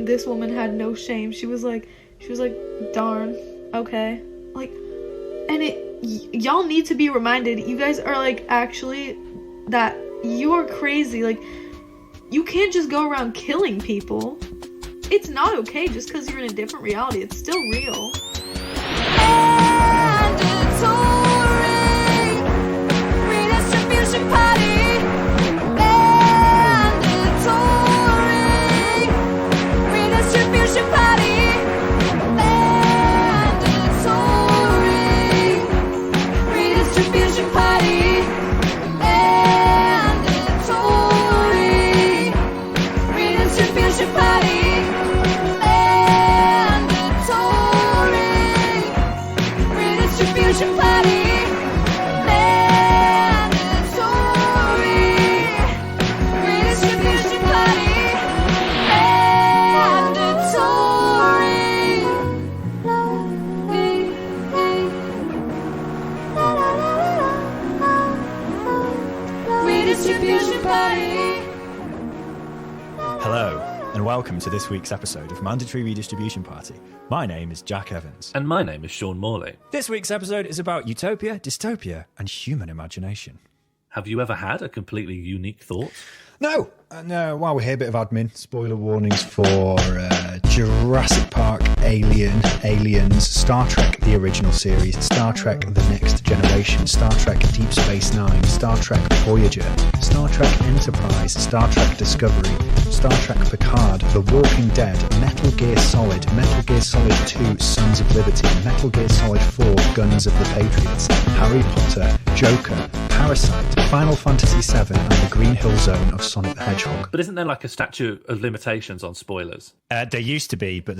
this woman had no shame. She was like, darn, okay. Like, and y'all need to be reminded, you guys are like, actually, that you are crazy. Like, you can't just go around killing people. It's not okay just because you're in a different reality. It's still real. Redistribution Party. Redistribution Party. Redistribution Party. Redistribution Party. Redistribution Party. Hello, and welcome to this week's episode of Mandatory Redistribution Party. My name is Jack Evans. And my name is Sean Morley. This week's episode is about Utopia, Dystopia, and human imagination. Have you ever had a completely unique thought? No. While we're here, a bit of admin. Spoiler warnings for Jurassic Park, Aliens, Star Trek, the original series, Star Trek, The Next Generation, Star Trek, Deep Space Nine, Star Trek, Voyager, Star Trek, Enterprise, Star Trek, Discovery, Star Trek, Picard, The Walking Dead, Metal Gear Solid 2, Sons of Liberty, Metal Gear Solid 4, Guns of the Patriots, Harry Potter, Joker, Parasite, Final Fantasy VII, and the Green Hill Zone of Sonic the Hedgehog. But isn't there like a statute of limitations on spoilers? There used to be, but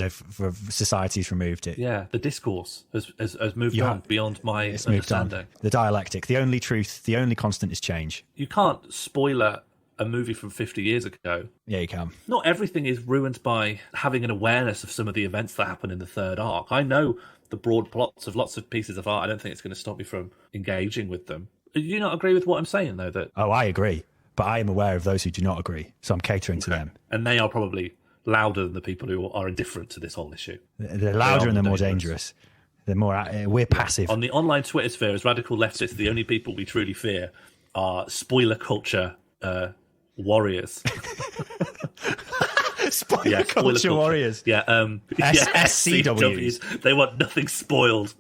society's removed it. Yeah, the discourse has moved on beyond my understanding. The dialectic, the only truth, the only constant is change. You can't spoiler a movie from 50 years ago. Yeah, you can. Not everything is ruined by having an awareness of some of the events that happen in the third arc. I know the broad plots of lots of pieces of art. I don't think it's going to stop me from engaging with them. Do you not agree with what I'm saying, though? Oh, I agree. But I am aware of those who do not agree, so I'm catering to them. And they are probably louder than the people who are indifferent to this whole issue. They're louder and they're more dangerous. They're more. We're passive. On the online Twitter sphere, as radical leftists, the only people we truly fear are spoiler culture warriors. Spoiler culture warriors. Yeah. SCWs. They want nothing spoiled.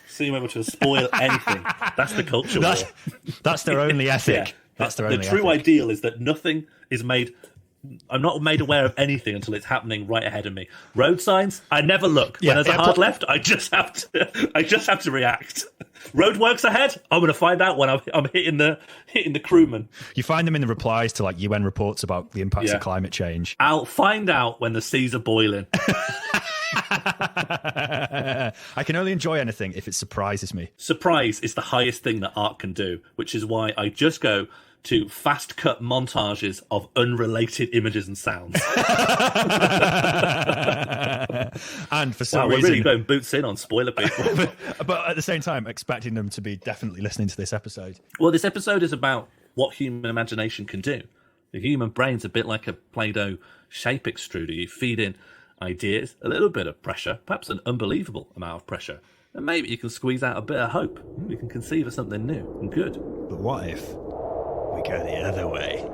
So you able to spoil anything. That's the culture war. That's their only ethic. Yeah. That's their only The true ethic. ideal is that nothing is made. I'm not made aware of anything until it's happening right ahead of me. Road signs, I never look. When there's a hard left, I just have to react. Roadworks ahead, I'm going to find out when I'm hitting the crewman. You find them in the replies to like UN reports about the impacts of climate change. I'll find out when the seas are boiling. I can only enjoy anything if it surprises me. Surprise is the highest thing that art can do, which is why I just go to fast cut montages of unrelated images and sounds. And for some we're reason, really going boots in on spoiler people. but at the same time, expecting them to be definitely listening to this episode. Well, this episode is about what human imagination can do. The human brain's a bit like a Play-Doh shape extruder. You feed in ideas, a little bit of pressure, perhaps an unbelievable amount of pressure, and maybe you can squeeze out a bit of hope. You can conceive of something new and good. But what if we go the other way?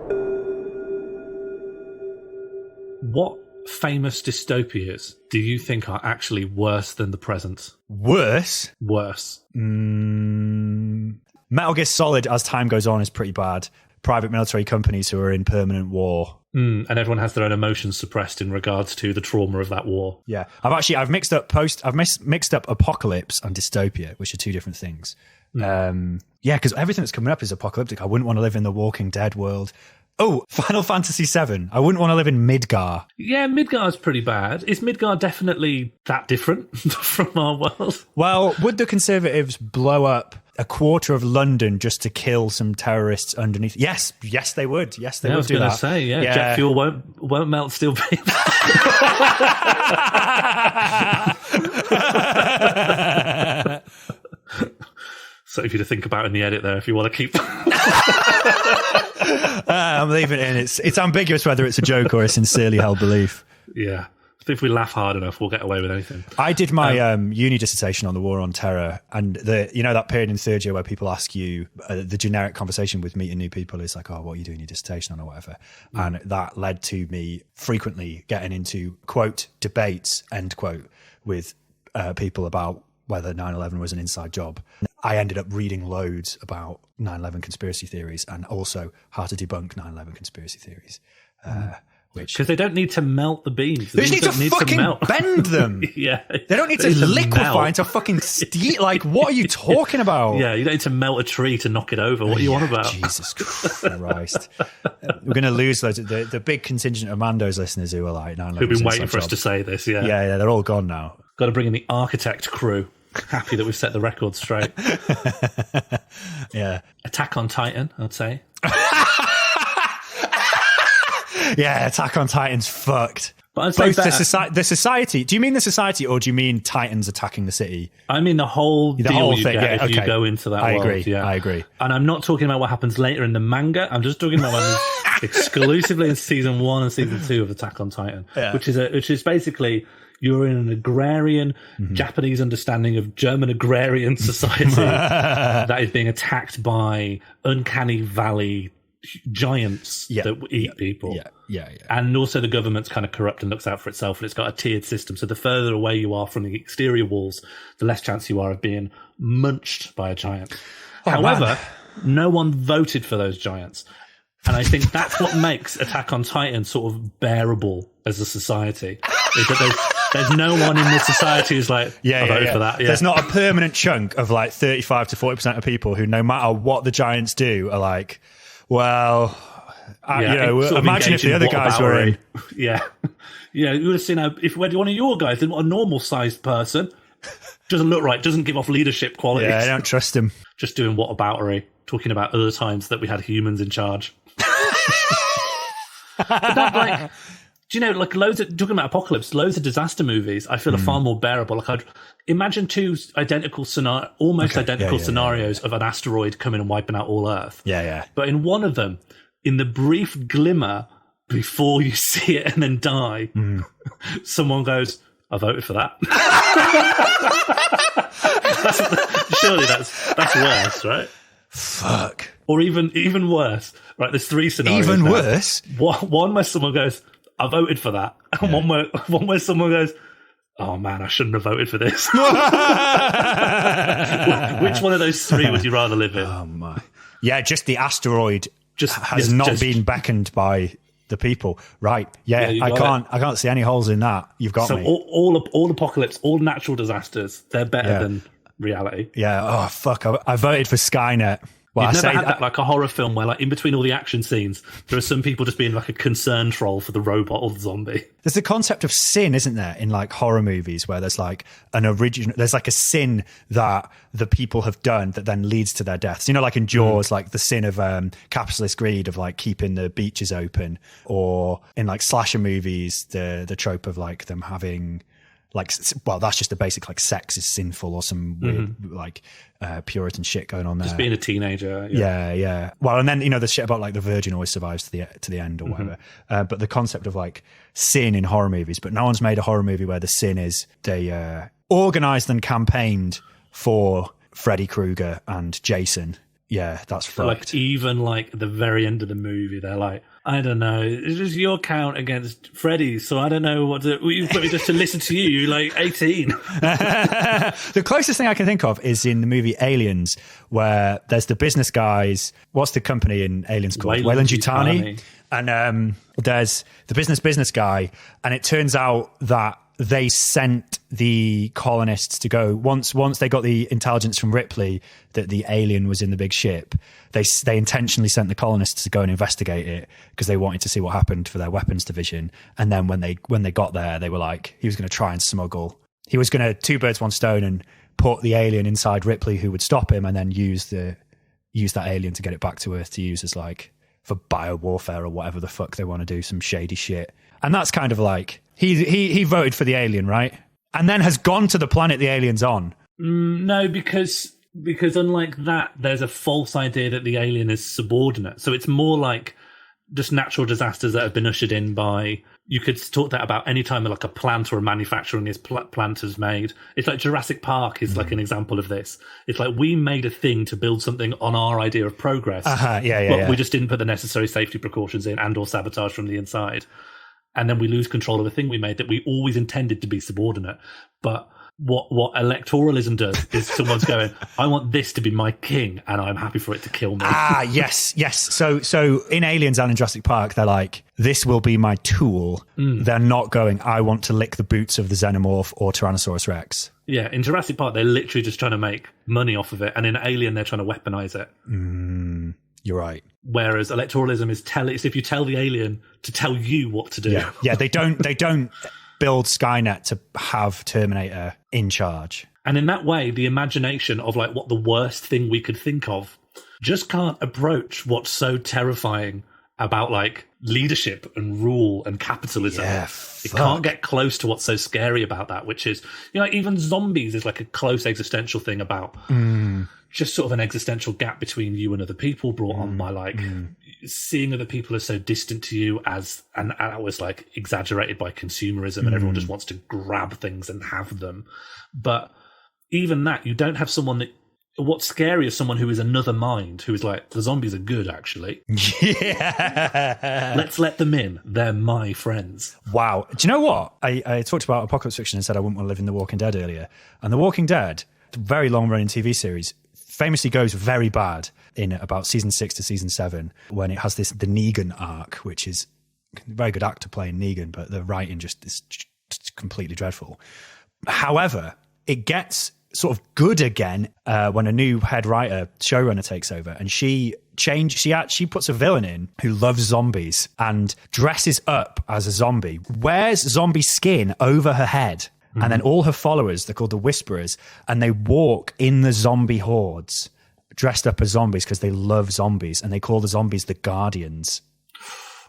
What famous dystopias do you think are actually worse than the present? Worse? Worse. Metal Gear Solid, as time goes on, is pretty bad. Private military companies who are in permanent war. And everyone has their own emotions suppressed in regards to the trauma of that war. Yeah, I've mixed up apocalypse and dystopia, which are two different things. Because everything that's coming up is apocalyptic. I wouldn't want to live in the Walking Dead world. Oh, Final Fantasy VII. I wouldn't want to live in Midgar. Yeah, Midgar's pretty bad. Is Midgar definitely that different from our world? Well, would the Conservatives blow up a quarter of London just to kill some terrorists underneath? Yes, they would. Yes, they would do that. I was going to say, jet fuel won't melt steel beams. Something for you to think about in the edit there if you want to keep. I'm leaving it in. It's ambiguous whether it's a joke or a sincerely held belief. Yeah. If we laugh hard enough, we'll get away with anything. I did my uni dissertation on the war on terror, and that period in third year where people ask you the generic conversation with meeting new people is like, oh, what are you doing your dissertation on or whatever, and that led to me frequently getting into quote debates end quote with people about whether 9/11 was an inside job. I ended up reading loads about 9/11 conspiracy theories and also how to debunk 9/11 conspiracy theories. Because they don't need to melt the beams. They just need to fucking bend them. Yeah. They don't need to liquefy into fucking steel. Like, what are you talking about? Yeah, you don't need to melt a tree to knock it over. What are you on about? Jesus Christ. We're going to lose those. The big contingent of Mando's listeners who are like, who've been waiting for us to say this, yeah. Yeah, they're all gone now. Got to bring in the architect crew. Happy that we've set the record straight. Yeah. Attack on Titan, I'd say. Yeah, Attack on Titan's fucked. But I'd say both the society. Do you mean the society, or do you mean Titans attacking the city? I mean the whole deal you thing. Get if you go into that world. I agree. And I'm not talking about what happens later in the manga. I'm just talking about what happens exclusively in season 1 and season 2 of Attack on Titan, which is basically you're in an agrarian Japanese understanding of German agrarian society that is being attacked by uncanny valley giants that eat people. Yeah. And also the government's kind of corrupt and looks out for itself, and it's got a tiered system. So the further away you are from the exterior walls, the less chance you are of being munched by a giant. However, no one voted for those giants. And I think that's what makes Attack on Titan sort of bearable as a society. Is that there's no one in this society who's like, I voted for that. Yeah. There's not a permanent chunk of like 35 to 40% of people who, no matter what the giants do, are like, well, imagine if the other guys were in. Yeah. Yeah, you would have seen if we had one of your guys, a normal sized person, doesn't look right, doesn't give off leadership qualities. Yeah, I don't trust him. Just doing whataboutery, talking about other times that we had humans in charge. But that, do you know, talking about apocalypse, loads of disaster movies I feel are far more bearable. Like, I'd imagine two identical scenarios of an asteroid coming and wiping out all Earth. Yeah. But in one of them, in the brief glimmer before you see it and then die, someone goes, I voted for that. Surely that's worse, right? Fuck. Or even worse, right? There's 3 scenarios. Even worse? One where someone goes, I voted for that. And one where someone goes, oh man, I shouldn't have voted for this. Which one of those 3 would you rather live in? Oh my. Yeah, just the asteroid has not been beckoned by the people. Right. Yeah, I can't see any holes in that. You've got me. So all apocalypse, all natural disasters, they're better than reality. Yeah. Oh fuck. I voted for Skynet. Well, You've never had that, like a horror film where, like, in between all the action scenes, there are some people just being like a concern troll for the robot or the zombie. There's the concept of sin, isn't there, in like horror movies, where there's like there's like a sin that the people have done that then leads to their deaths. You know, like in Jaws, like the sin of capitalist greed of like keeping the beaches open, or in like slasher movies, the trope of like them having. Like, well, that's just the basic, like, sex is sinful or some weird, like, Puritan shit going on there. Just being a teenager. Yeah. Well, and then, you know, the shit about, like, the virgin always survives to the end or whatever. But the concept of, like, sin in horror movies, but no one's made a horror movie where the sin is they organised and campaigned for Freddy Krueger and Jason. Yeah, that's fucked. Like, even, like, at the very end of the movie, they're like, I don't know, it's just your count against Freddy, so I don't know what to... You put me just to listen to you, you're like 18. The closest thing I can think of is in the movie Aliens, where there's the business guys... What's the company in Aliens called? Weyland-Yutani. And there's the business guy, and it turns out that they sent the colonists to go once they got the intelligence from Ripley that the alien was in the big ship. They intentionally sent the colonists to go and investigate it because they wanted to see what happened for their weapons division. And then when they got there, they were like, he was going to try and smuggle. He was going to 2 birds, 1 stone and put the alien inside Ripley, who would stop him, and then use that alien to get it back to Earth to use as like for biowarfare or whatever the fuck they want to do, some shady shit. And that's kind of like. He voted for the alien, right? And then has gone to the planet the alien's on. No, because unlike that, there's a false idea that the alien is subordinate. So it's more like just natural disasters that have been ushered in by You could talk that about any time like a plant or a manufacturing plant is made. It's like Jurassic Park is like an example of this. It's like we made a thing to build something on our idea of progress. But we just didn't put the necessary safety precautions in and or sabotage from the inside. And then we lose control of a thing we made that we always intended to be subordinate. But what electoralism does is someone's going, I want this to be my king and I'm happy for it to kill me. Yes. So in Aliens and in Jurassic Park, they're like, this will be my tool. They're not going, I want to lick the boots of the Xenomorph or Tyrannosaurus Rex. Yeah, in Jurassic Park, they're literally just trying to make money off of it. And in Alien, they're trying to weaponize it. You're right. Whereas electoralism is it's if you tell the alien to tell you what to do. Yeah, they don't build Skynet to have Terminator in charge. And in that way, the imagination of like what the worst thing we could think of just can't approach what's so terrifying about like leadership and rule and capitalism. It can't get close to what's so scary about that, which is, you know, even zombies is like a close existential thing about just sort of an existential gap between you and other people brought on by like seeing other people as so distant to you and that was like exaggerated by consumerism and everyone just wants to grab things and have them. But even that, you don't have someone that, what's scary is someone who is another mind, who is like, the zombies are good, actually. Yeah. Let's let them in. They're my friends. Wow. Do you know what? I talked about apocalypse fiction and said I wouldn't want to live in The Walking Dead earlier. And The Walking Dead, the very long-running TV series, famously goes very bad in about season 6 to season 7 when it has the Negan arc, which is a very good actor playing Negan, but the writing just is completely dreadful. However, it gets sort of good again when a new head writer, showrunner, takes over, and she puts a villain in who loves zombies and dresses up as a zombie, wears zombie skin over her head, and then all her followers, they're called the Whisperers, and they walk in the zombie hordes dressed up as zombies because they love zombies, and they call the zombies the Guardians.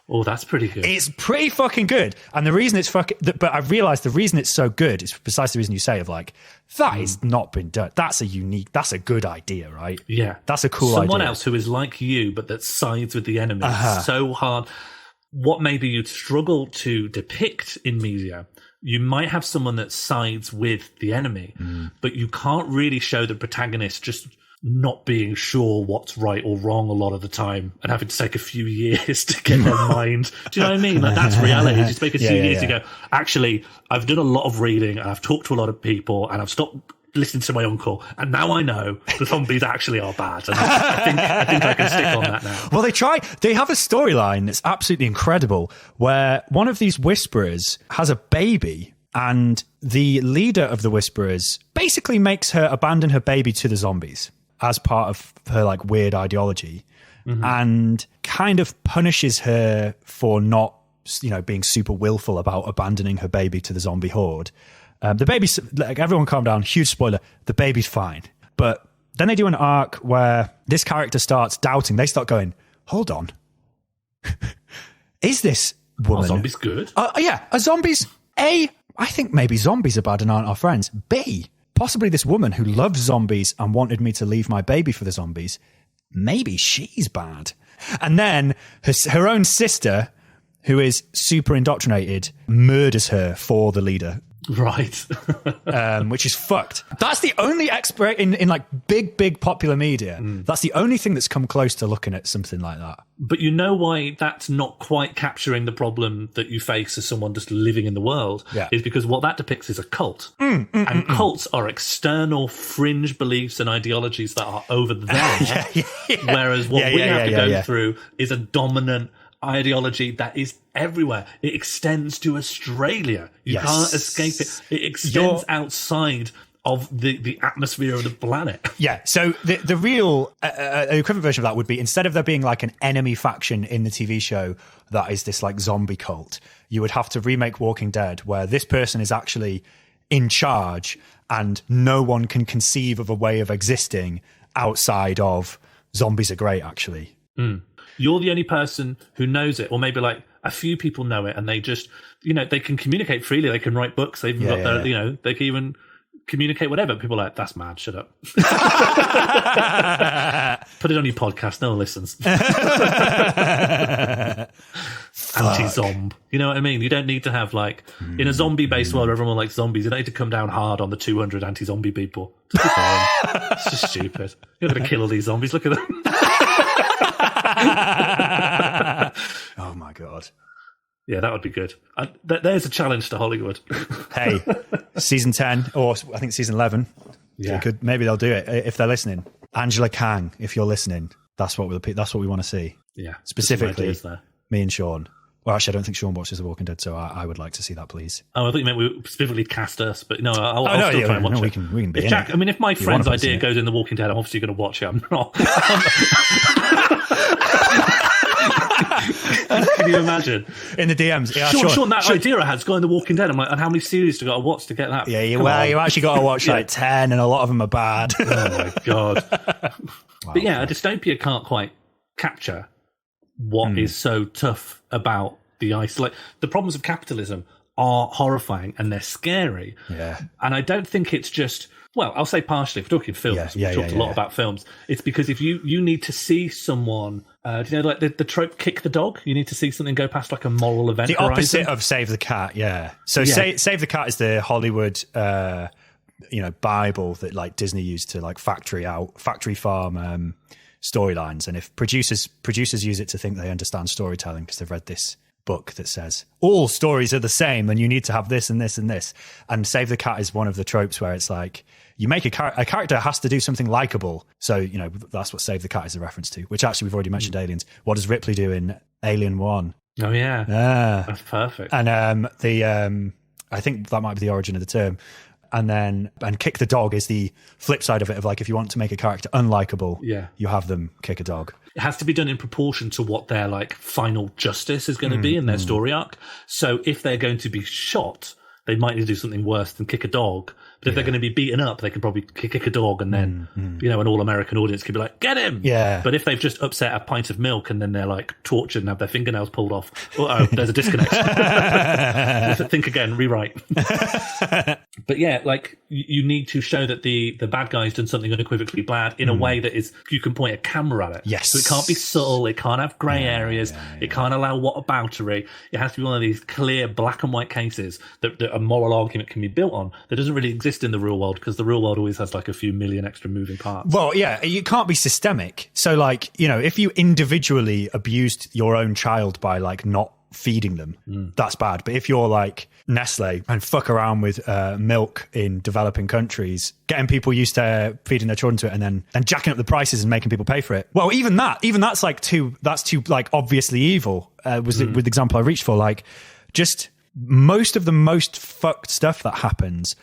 Oh, that's pretty good. It's pretty fucking good. And the reason it's but I've realized the reason it's so good is precisely the reason you say of like, that has not been done. That's a good idea, right? Yeah. That's a cool idea. Someone else who is like you, but that sides with the enemy. So hard. What maybe you'd struggle to depict in media, you might have someone that sides with the enemy, but you can't really show the protagonist just not being sure what's right or wrong a lot of the time and having to take a few years to get their mind. Do you know what I mean? Like, that's reality. Just take a few years to go, actually, I've done a lot of reading and I've talked to a lot of people and I've stopped listening to my uncle, and now I know the zombies actually are bad. And I think I can stick on that now. Well, they have a storyline that's absolutely incredible where one of these Whisperers has a baby, and the leader of the Whisperers basically makes her abandon her baby to the zombies as part of her like weird ideology, and kind of punishes her for not, you know, being super willful about abandoning her baby to the zombie horde. The baby's, like, everyone calm down, huge spoiler, the baby's fine. But then they do an arc where this character starts doubting. They start going, hold on. Is this woman... Are zombies good? Yeah, are zombies... A, I think maybe zombies are bad and aren't our friends. B, possibly this woman who loves zombies and wanted me to leave my baby for the zombies, maybe she's bad. And then her own sister, who is super indoctrinated, murders her for the leader. Right. Which is fucked. That's the only expert in like big popular media. That's the only thing that's come close to looking at something like that. But you know why that's not quite capturing the problem that you face as someone just living in the world? Yeah. Is because what that depicts is a cult. And cults are external fringe beliefs and ideologies that are over there. Whereas what we have to go through is a dominant ideology that is everywhere. It extends to Australia. You can't escape it. It extends outside of the atmosphere of the planet. Yeah, so the real equivalent version of that would be, instead of there being like an enemy faction in the TV show that is this like zombie cult, you would have to remake Walking Dead where this person is actually in charge and no one can conceive of a way of existing outside of zombies are great, actually. You're the only person who knows it, or maybe like a few people know it, and they just, you know, they can communicate freely. They can write books. They've got their, you know, they can even communicate whatever. People are like, that's mad, shut up. Put it on your podcast, no one listens. Anti-zomb. You know what I mean? You don't need to have, like, in a zombie-based world where everyone likes zombies, you don't need to come down hard on the 200 anti-zombie people. It's just stupid. You're going to kill all these zombies, look at them. Oh my God. Yeah, that would be good. There's a challenge to Hollywood. Hey, season 10, or I think season 11. Yeah. Maybe they'll do it if they're listening. Angela Kang, if you're listening, that's what we want to see. Yeah. Specifically, me and Sean. Well, actually, I don't think Sean watches The Walking Dead, so I would like to see that, please. Oh, I thought you meant we specifically cast us, but no, I'll still try and watch it. We can be in it. I mean, if my friend's idea goes in The Walking Dead, I'm obviously going to watch it. I'm not. Can you imagine? In the DMs. Yeah, Sean, that idea I had is going The Walking Dead. I'm like, and how many series do I got to watch to get that? Yeah, you actually got to watch like 10, and a lot of them are bad. Oh my God. But yeah, a dystopia can't quite capture what is so tough about the isolate. The problems of capitalism are horrifying and they're scary. Yeah. And I don't think it's just, well, I'll say partially, if we're talking films, we've talked a lot about films. It's because if you need to see someone, do you know, like the trope kick the dog? You need to see something go past like a moral event. The opposite of Save the Cat, yeah. So Save the Cat is the Hollywood Bible that like Disney used to like factory farm storylines. And if producers use it to think they understand storytelling because they've read this book that says all stories are the same and you need to have this and this and this. And Save the Cat is one of the tropes where it's like you make a character has to do something likable. So, that's what Save the Cat is a reference to, which actually we've already mentioned Aliens. What does Ripley do in Alien 1? Oh, yeah. That's perfect. And I think that might be the origin of the term. And kick the dog is the flip side of it, of like, if you want to make a character unlikable, you have them kick a dog. It has to be done in proportion to what their like final justice is going to be in their story arc. So if they're going to be shot, they might need to do something worse than kick a dog. But if they're going to be beaten up, they can probably kick a dog, and then an all-American audience could be like, "Get him!" Yeah. But if they've just upset a pint of milk and then they're like tortured and have their fingernails pulled off, there's a disconnect. Think again, rewrite. But yeah, like you need to show that the bad guy's done something unequivocally bad in a way that is you can point a camera at it. Yes. So it can't be subtle. It can't have grey areas. It can't allow whataboutery. It has to be one of these clear black and white cases that a moral argument can be built on that doesn't really exist in the real world, because the real world always has like a few million extra moving parts. Well, yeah, you can't be systemic. So like, if you individually abused your own child by like not feeding them, that's bad. But if you're like Nestle and fuck around with milk in developing countries, getting people used to feeding their children to it, and then jacking up the prices and making people pay for it, well, even that's like too like obviously evil. With the example I reached for, like just most of the most fucked stuff that happens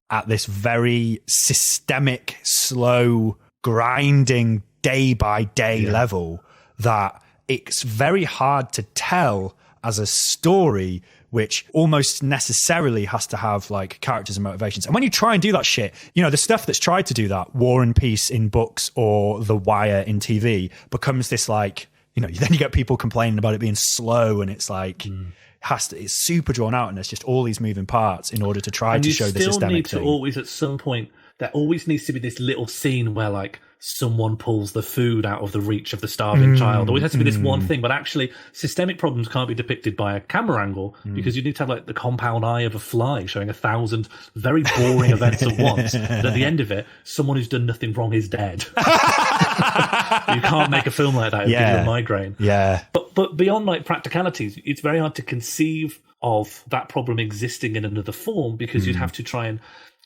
at this very systemic, slow, grinding, day by day level that it's very hard to tell as a story, which almost necessarily has to have like characters and motivations. And when you try and do that shit, the stuff that's tried to do that, War and Peace in books or The Wire in TV, becomes this like, then you get people complaining about it being slow, and it's like, it's super drawn out, and there's just all these moving parts in order to try to show the systemic thing. Always at some point, there always needs to be this little scene where like someone pulls the food out of the reach of the starving child. Always has to be this one thing, but actually systemic problems can't be depicted by a camera angle, because you need to have like the compound eye of a fly showing 1,000 very boring events at once. But at the end of it, someone who's done nothing wrong is dead. You can't make a film like that. It'll give you a migraine. Yeah. But beyond like practicalities, it's very hard to conceive of that problem existing in another form, because you'd have to try and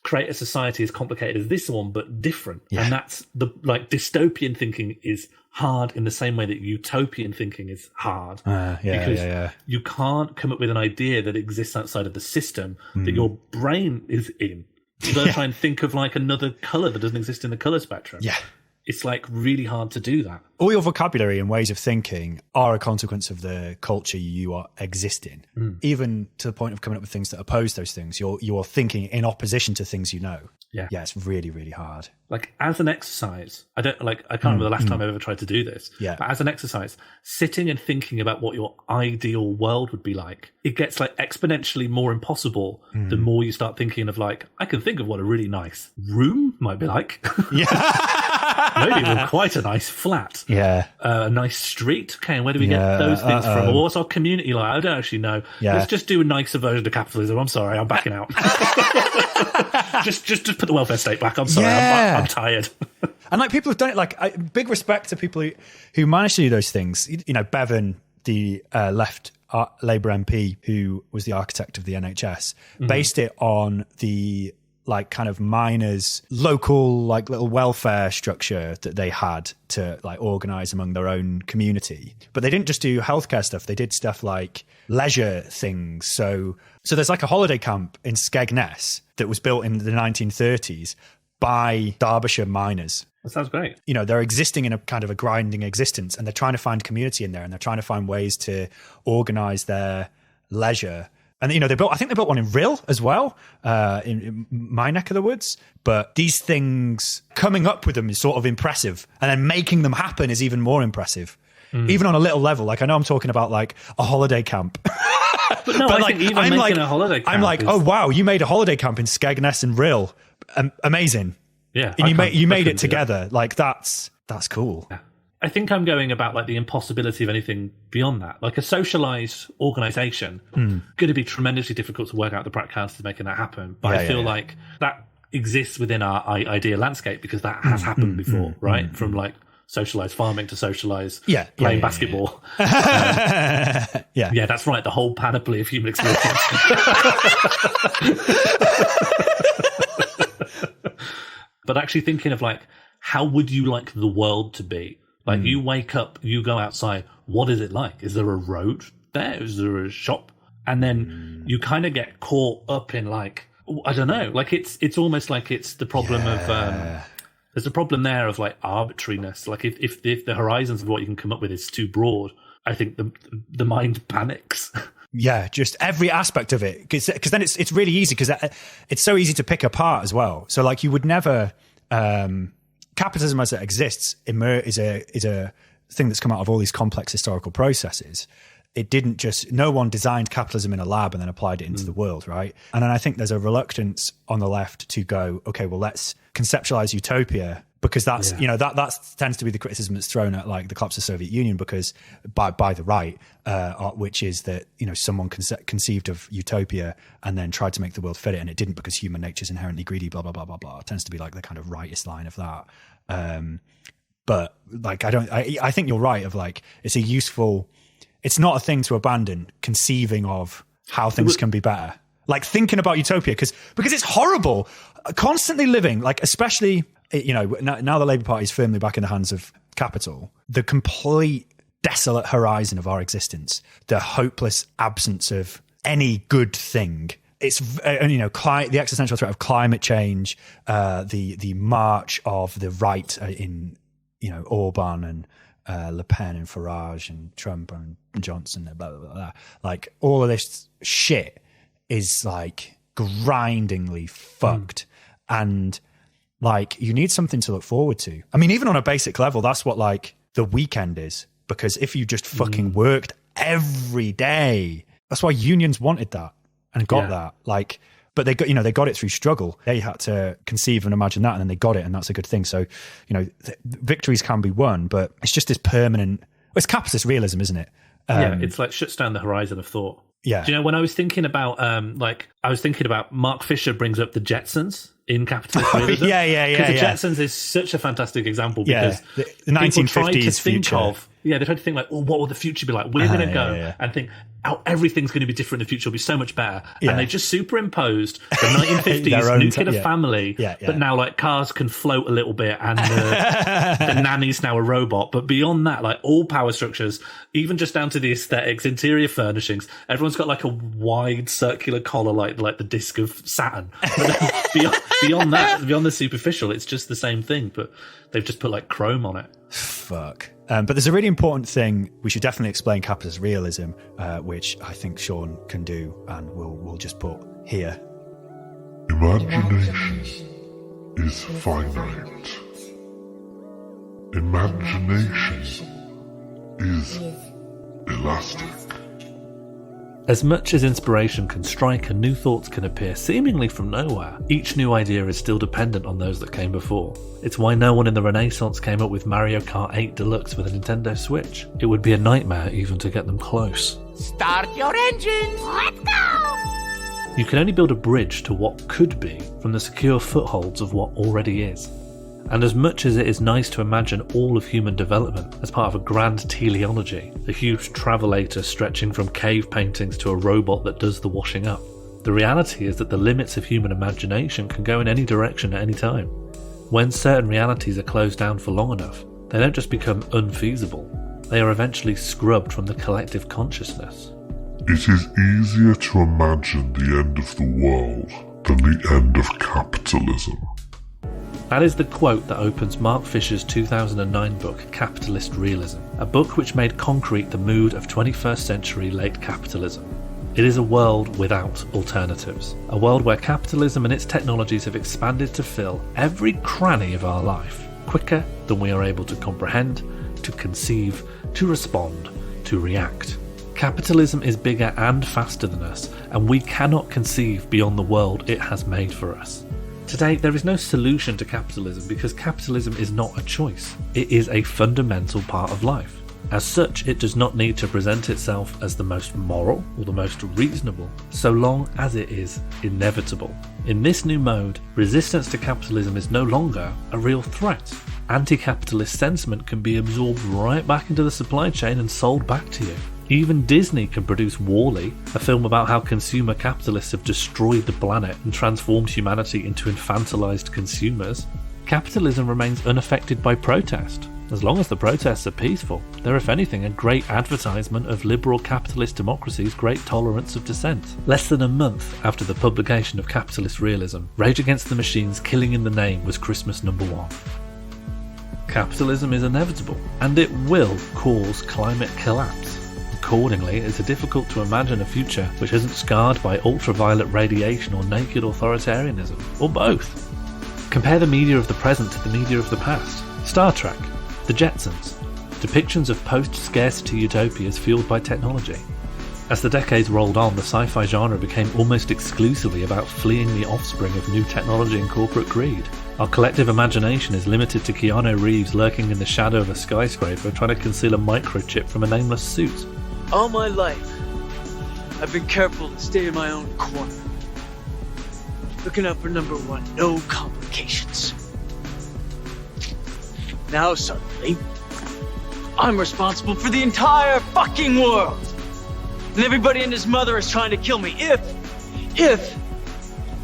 create a society as complicated as this one, but different. And that's the dystopian thinking is hard in the same way that utopian thinking is hard. Because you can't come up with an idea that exists outside of the system that your brain is in. You've got to try and think of like another colour that doesn't exist in the colour spectrum. Yeah. it's like really hard to do that. All your vocabulary and ways of thinking are a consequence of the culture you are exist in. Even to the point of coming up with things that oppose those things. You're thinking in opposition to things you know. Yeah. Yeah, it's really, really hard. Like as an exercise, I can't remember the last time I've ever tried to do this. Yeah. But as an exercise, sitting and thinking about what your ideal world would be like, it gets like exponentially more impossible the more you start thinking of like, I can think of what a really nice room might be like. Yeah. Maybe even quite a nice flat. Yeah. A nice street. Okay, and where do we get those things from? Or what's our community like? I don't actually know. Yeah. Let's just do a nicer version of capitalism. I'm sorry, I'm backing out. just put the welfare state back. I'm sorry, Yeah. I'm tired. And like people have done it, like big respect to people who manage to do those things. You know, Bevan, the left Labour MP who was the architect of the NHS, based it on the like kind of miners' local like little welfare structure that they had to like organise among their own community. But they didn't just do healthcare stuff; they did stuff like leisure things. So there's like a holiday camp in Skegness that was built in the 1930s by Derbyshire miners. That sounds great. You know, they're existing in a kind of a grinding existence, and they're trying to find community in there, and they're trying to find ways to organise their leisure. And, you know, I think they built one in Rill as well, in my neck of the woods. But these things, coming up with them is sort of impressive. And then making them happen is even more impressive. Even on a little level. Like, I know I'm talking about like a holiday camp. But no, I think even making a holiday camp I'm like, oh, wow, you made a holiday camp in Skegness and Rill. Amazing. Yeah. And you made it together. Like, that's cool. Yeah. I think I'm going about like the impossibility of anything beyond that. Like a socialized organization, going to be tremendously difficult to work out the practicalities of making that happen. But I feel like that exists within our idea landscape because that has happened before, right? From like socialized farming to socialized playing basketball. Yeah, that's right. The whole panoply of human experience. But actually thinking of like, how would you like the world to be? Like you wake up, you go outside. What is it like? Is there a road there? Is there a shop? And then you kind of get caught up in like, I don't know. Like it's almost like it's the problem of there's a problem there of like arbitrariness. Like if the horizons of what you can come up with is too broad, I think the mind panics. Yeah, just every aspect of it, because then it's really easy because it's so easy to pick apart as well. So like you would never. Capitalism as it exists is a thing that's come out of all these complex historical processes. It didn't just, no one designed capitalism in a lab and then applied it into the world, right? And then I think there's a reluctance on the left to go, okay, well, let's conceptualize utopia, because that's, you know, that tends to be the criticism that's thrown at like the collapse of the Soviet Union, because by the right, which is that, you know, someone conceived of utopia and then tried to make the world fit it, and it didn't because human nature is inherently greedy, blah, blah, blah, blah, blah. It tends to be like the kind of rightist line of that. But like, I think you're right of like, it's not a thing to abandon conceiving of how things can be better. Like thinking about utopia, because it's horrible. Constantly living, like especially, you know, now the Labour Party is firmly back in the hands of capital, the complete desolate horizon of our existence, the hopeless absence of any good thing. It's, you know, the existential threat of climate change, the march of the right in, you know, Orban and Le Pen and Farage and Trump and Johnson and blah, blah, blah, blah. Like all of this shit is like grindingly fucked. And like you need something to look forward to. I mean, even on a basic level, that's what like the weekend is, because if you just fucking worked every day, that's why unions wanted that and got that. Like, but they got it through struggle. They had to conceive and imagine that, and then they got it, and that's a good thing. So, you know, victories can be won, but it's just this permanent. Well, it's capitalist realism, isn't it? It's like shuts down the horizon of thought. Yeah. Do you know, when I was thinking about Mark Fisher brings up the Jetsons in capitalist realism. Because the Jetsons is such a fantastic example, because the 1950s they tried to think of, they tried to think like, well, what will the future be like? We're going to go and think everything's going to be different in the future, it'll be so much better. Yeah. And they just superimposed the 1950s nuclear family, but now like cars can float a little bit and the nanny's now a robot. But beyond that, like all power structures, even just down to the aesthetics, interior furnishings, everyone's got like a wide circular collar like the disc of Saturn. But beyond that, beyond the superficial, it's just the same thing, but they've just put like chrome on it. Fuck. But there's a really important thing. We should definitely explain capitalist realism, which I think Sean can do, and we'll just put here. Imagination is finite. Imagination is elastic. As much as inspiration can strike and new thoughts can appear seemingly from nowhere, each new idea is still dependent on those that came before. It's why no one in the Renaissance came up with Mario Kart 8 Deluxe for the Nintendo Switch. It would be a nightmare even to get them close. Start your engines! Let's go! You can only build a bridge to what could be from the secure footholds of what already is. And as much as it is nice to imagine all of human development as part of a grand teleology, a huge travelator stretching from cave paintings to a robot that does the washing up, the reality is that the limits of human imagination can go in any direction at any time. When certain realities are closed down for long enough, they don't just become unfeasible, they are eventually scrubbed from the collective consciousness. It is easier to imagine the end of the world than the end of capitalism. That is the quote that opens Mark Fisher's 2009 book, Capitalist Realism, a book which made concrete the mood of 21st century late capitalism. It is a world without alternatives, a world where capitalism and its technologies have expanded to fill every cranny of our life, quicker than we are able to comprehend, to conceive, to respond, to react. Capitalism is bigger and faster than us, and we cannot conceive beyond the world it has made for us. Today, there is no solution to capitalism because capitalism is not a choice. It is a fundamental part of life. As such, it does not need to present itself as the most moral or the most reasonable, so long as it is inevitable. In this new mode, resistance to capitalism is no longer a real threat. Anti-capitalist sentiment can be absorbed right back into the supply chain and sold back to you. Even Disney can produce WALL-E, a film about how consumer capitalists have destroyed the planet and transformed humanity into infantilized consumers. Capitalism remains unaffected by protest. As long as the protests are peaceful, they're if anything a great advertisement of liberal capitalist democracy's great tolerance of dissent. Less than a month after the publication of Capitalist Realism, Rage Against the Machine's Killing in the Name was Christmas #1. Capitalism is inevitable, and it will cause climate collapse. Accordingly, it's difficult to imagine a future which isn't scarred by ultraviolet radiation or naked authoritarianism, or both. Compare the media of the present to the media of the past. Star Trek, The Jetsons, depictions of post-scarcity utopias fueled by technology. As the decades rolled on, the sci-fi genre became almost exclusively about fleeing the offspring of new technology and corporate greed. Our collective imagination is limited to Keanu Reeves lurking in the shadow of a skyscraper trying to conceal a microchip from a nameless suit. All my life, I've been careful to stay in my own corner. Looking out for number one, no complications. Now suddenly, I'm responsible for the entire fucking world. And everybody and his mother is trying to kill me if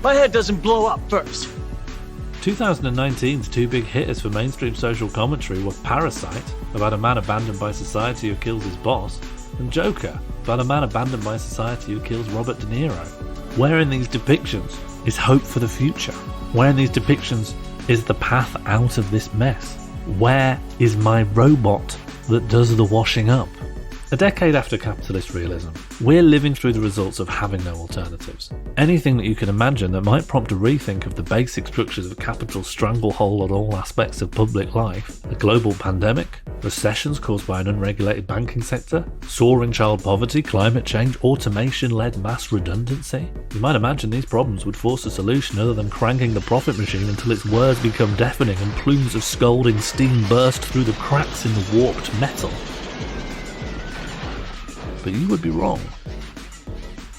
my head doesn't blow up first. 2019's two big hitters for mainstream social commentary were Parasite, about a man abandoned by society who kills his boss, and Joker, about a man abandoned by society who kills Robert De Niro. Where in these depictions is hope for the future? Where in these depictions is the path out of this mess? Where is my robot that does the washing up? A decade after capitalist realism, we're living through the results of having no alternatives. Anything that you can imagine that might prompt a rethink of the basic structures of capital's stranglehold on all aspects of public life, a global pandemic, recessions caused by an unregulated banking sector, soaring child poverty, climate change, automation-led mass redundancy. You might imagine these problems would force a solution other than cranking the profit machine until its words become deafening and plumes of scalding steam burst through the cracks in the warped metal. But you would be wrong.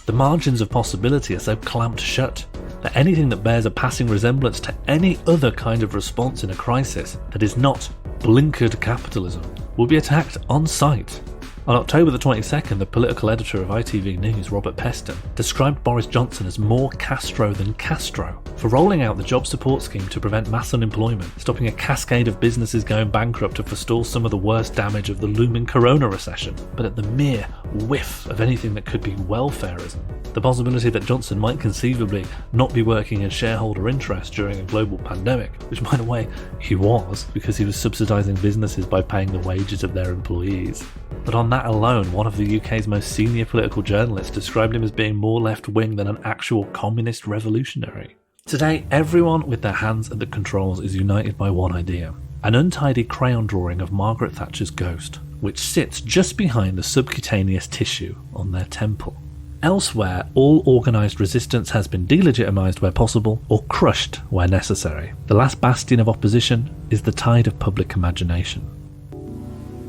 The margins of possibility are so clamped shut that anything that bears a passing resemblance to any other kind of response in a crisis that is not blinkered capitalism will be attacked on sight. On October the 22nd, the political editor of ITV News, Robert Peston, described Boris Johnson as more Castro than Castro for rolling out the job support scheme to prevent mass unemployment, stopping a cascade of businesses going bankrupt to forestall some of the worst damage of the looming corona recession, but at the mere whiff of anything that could be welfareism. The possibility that Johnson might conceivably not be working in shareholder interest during a global pandemic, which by the way, he was, because he was subsidising businesses by paying the wages of their employees. But on that alone, one of the UK's most senior political journalists described him as being more left-wing than an actual communist revolutionary. Today, everyone with their hands at the controls is united by one idea: an untidy crayon drawing of Margaret Thatcher's ghost, which sits just behind the subcutaneous tissue on their temple. Elsewhere, all organised resistance has been delegitimised where possible or crushed where necessary. The last bastion of opposition is the tide of public imagination.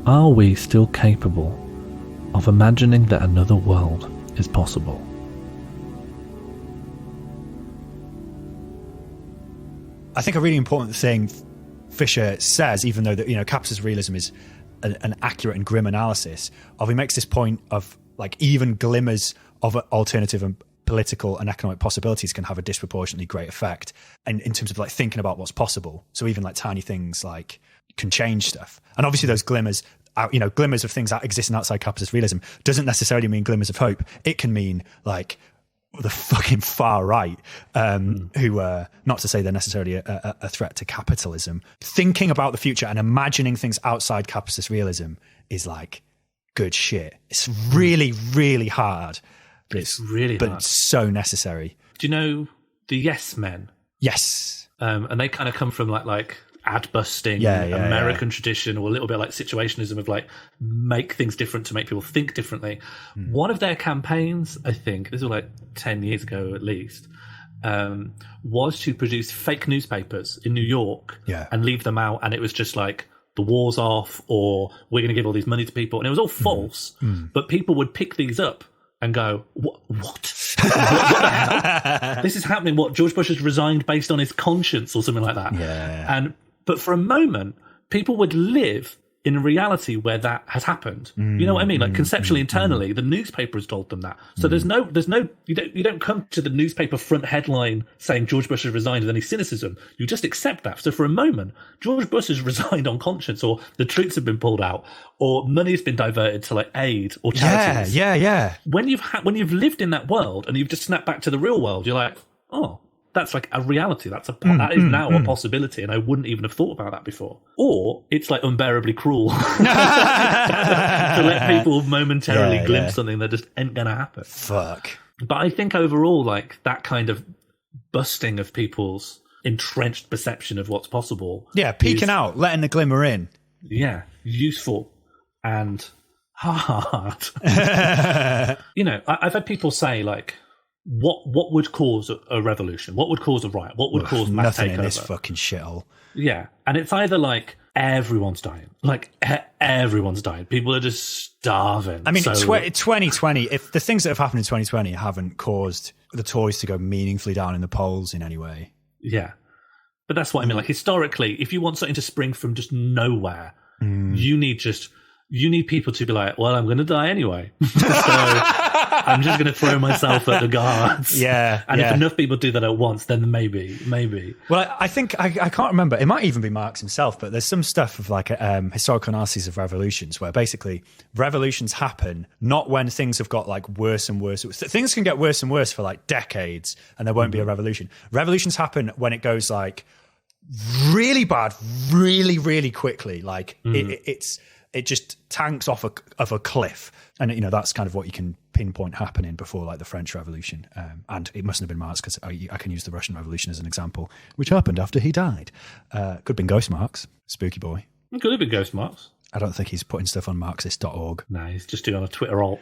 Are we still capable of imagining that another world is possible? I think a really important thing Fisher says, even though that, you know, capitalist realism is an accurate and grim analysis of, he makes this point of like even glimmers of alternative and political and economic possibilities can have a disproportionately great effect, and in terms of like thinking about what's possible. So even like tiny things like can change stuff, and obviously those glimmers, you know, glimmers of things that existing outside capitalist realism doesn't necessarily mean glimmers of hope. It can mean like the fucking far right, who not to say they're necessarily a threat to capitalism. Thinking about the future and imagining things outside capitalist realism is like good shit. It's really, really hard. But it's really hard. But it's so necessary. Do you know the Yes Men? Yes. And they kind of come from like ad busting, American tradition, or a little bit like situationism of like make things different to make people think differently. One of their campaigns, I think, this was like 10 years ago at least, was to produce fake newspapers in New York and leave them out. And it was just like, the war's off, or we're going to give all these money to people. And it was all false, but people would pick these up and go, what? what the hell? This is happening. What, George Bush has resigned based on his conscience or something like that? Yeah. But for a moment, people would live in a reality where that has happened. You know what I mean? Like conceptually, internally, the newspaper has told them that. So there's no, you don't come to the newspaper front headline saying George Bush has resigned with any cynicism. You just accept that. So for a moment, George Bush has resigned on conscience, or the troops have been pulled out, or money's been diverted to like aid or charities. Yeah. When you've lived in that world and you've just snapped back to the real world, you're like, oh, that's like a reality. That is now a possibility, and I wouldn't even have thought about that before. Or it's like unbearably cruel to let people momentarily glimpse something that just ain't gonna happen. Fuck. But I think overall, like that kind of busting of people's entrenched perception of what's possible. Yeah, peeking out, letting the glimmer in. Yeah, useful and hard. You know, I've had people say like, what would cause a revolution? What would cause a riot? What would cause mass nothing takeover? In this fucking shithole. Yeah, and it's either like everyone's dying, everyone's dying. People are just starving. I mean, 2020. If the things that have happened in 2020 haven't caused the Tories to go meaningfully down in the polls in any way, yeah. But that's what I mean. Like historically, if you want something to spring from just nowhere, you need people to be like, well, I'm going to die anyway. So I'm just going to throw myself at the guards. Yeah. And if enough people do that at once, then maybe. Well, I think, I can't remember. It might even be Marx himself, but there's some stuff of like historical analyses of revolutions where basically revolutions happen not when things have got like worse and worse. Things can get worse and worse for like decades and there won't be a revolution. Revolutions happen when it goes like really bad, really, really quickly. Like it just tanks off of a cliff. And, you know, that's kind of what you can pinpoint happening before like the French Revolution. And it mustn't have been Marx, because I can use the Russian Revolution as an example, which happened after he died. Could have been Ghost Marx, spooky boy. It could have been Ghost Marx. I don't think he's putting stuff on Marxist.org. No, he's just doing a Twitter alt.